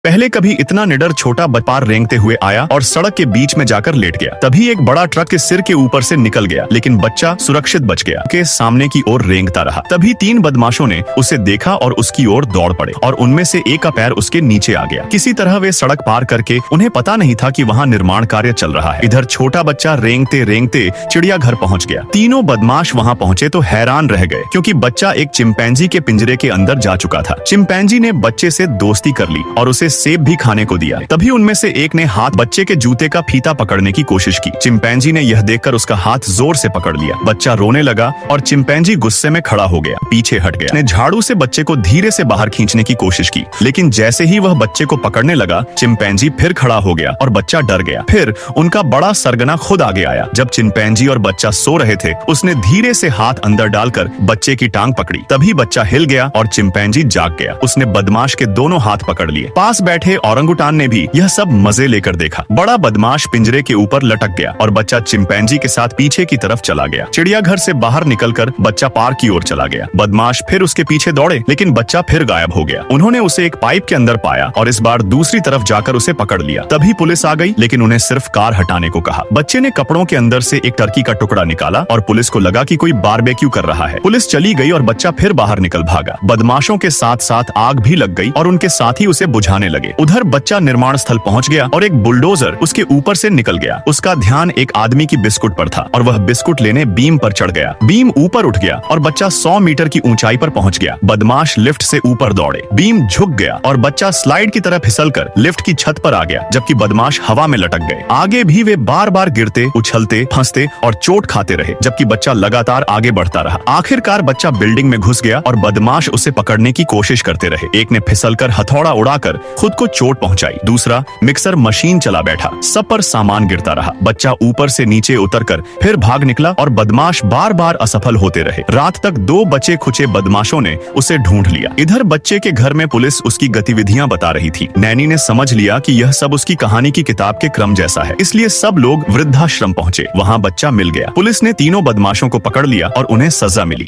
पहले कभी इतना निडर छोटा पार रेंगते हुए आया और सड़क के बीच में जाकर लेट गया। तभी एक बड़ा ट्रक के सिर के ऊपर से निकल गया, लेकिन बच्चा सुरक्षित बच गया के सामने की ओर रेंगता रहा। तभी 3 बदमाशों ने उसे देखा और उसकी ओर दौड़ पड़े और उनमें से एक का पैर उसके नीचे आ गया। किसी तरह वे सड़क पार करके, उन्हें पता नहीं था कि वहाँ निर्माण कार्य चल रहा है। इधर छोटा बच्चा रेंगते रेंगते चिड़ियाघर पहुँच गया। तीनों बदमाश वहाँ पहुँचे तो हैरान रह गए, क्योंकि बच्चा एक चिंपैंजी के पिंजरे के अंदर जा चुका था। चिंपैंजी ने बच्चे से दोस्ती कर ली और उसे सेब भी खाने को दिया। तभी उनमें से एक ने हाथ बच्चे के जूते का फीता पकड़ने की कोशिश की। चिंपैंजी ने यह देखकर उसका हाथ जोर से पकड़ लिया। बच्चा रोने लगा और चिंपैंजी गुस्से में खड़ा हो गया, पीछे हट गया। ने झाड़ू से बच्चे को धीरे से बाहर खींचने की कोशिश की, लेकिन जैसे ही वह बच्चे को पकड़ने लगा, चिंपैंजी फिर खड़ा हो गया और बच्चा डर गया। फिर उनका बड़ा सरगना खुद आगे आया। जब चिंपैंजी और बच्चा सो रहे थे, उसने धीरे से हाथ अंदर डालकर बच्चे की टांग पकड़ी। तभी बच्चा हिल गया और चिंपैंजी जाग गया। उसने बदमाश के दोनों हाथ पकड़ लिए। पास बैठे औरंगुटान ने भी यह सब मजे लेकर देखा। बड़ा बदमाश पिंजरे के ऊपर लटक गया और बच्चा चिंपैंजी के साथ पीछे की तरफ चला गया। चिड़ियाघर से बाहर निकलकर बच्चा पार्क की ओर चला गया। बदमाश फिर उसके पीछे दौड़े, लेकिन बच्चा फिर गायब हो गया। उन्होंने उसे एक पाइप के अंदर पाया और इस बार दूसरी तरफ जाकर उसे पकड़ लिया। तभी पुलिस आ गई, लेकिन उन्हें सिर्फ कार हटाने को कहा। बच्चे ने कपड़ों के अंदर से एक टर्की का टुकड़ा निकाला और पुलिस को लगा कि कोई बारबेक्यू कर रहा है। पुलिस चली गई और बच्चा फिर बाहर निकल भागा। बदमाशों के साथ साथ आग भी लग गई और उनके साथी उसे बुझाने लगे। उधर बच्चा निर्माण स्थल पहुंच गया और एक बुलडोजर उसके ऊपर से निकल गया। उसका ध्यान एक आदमी की बिस्कुट पर था और वह बिस्कुट लेने बीम पर चढ़ गया। बीम ऊपर उठ गया और बच्चा 100 मीटर की ऊंचाई पर पहुंच गया। बदमाश लिफ्ट से ऊपर दौड़े। बीम झुक गया और बच्चा स्लाइड की तरह फिसलकर लिफ्ट की छत पर आ गया, जबकि बदमाश हवा में लटक गए। आगे भी वे बार बार गिरते, उछलते, फंसते और चोट खाते रहे, जबकि बच्चा लगातार आगे बढ़ता रहा। आखिरकार बच्चा बिल्डिंग में घुस गया और बदमाश उसे पकड़ने की कोशिश करते रहे। एक ने फिसलकर हथौड़ा उड़ाकर खुद को चोट पहुंचाई, दूसरा मिक्सर मशीन चला बैठा। सब पर सामान गिरता रहा। बच्चा ऊपर से नीचे उतरकर फिर भाग निकला और बदमाश बार बार असफल होते रहे। रात तक 2 बचे खुचे बदमाशों ने उसे ढूंढ लिया। इधर बच्चे के घर में पुलिस उसकी गतिविधियां बता रही थी। नैनी ने समझ लिया कि यह सब उसकी कहानी की किताब के क्रम जैसा है, इसलिए सब लोग वृद्धाश्रम पहुंचे। वहां बच्चा मिल गया। पुलिस ने तीनों बदमाशों को पकड़ लिया और उन्हें सजा मिली।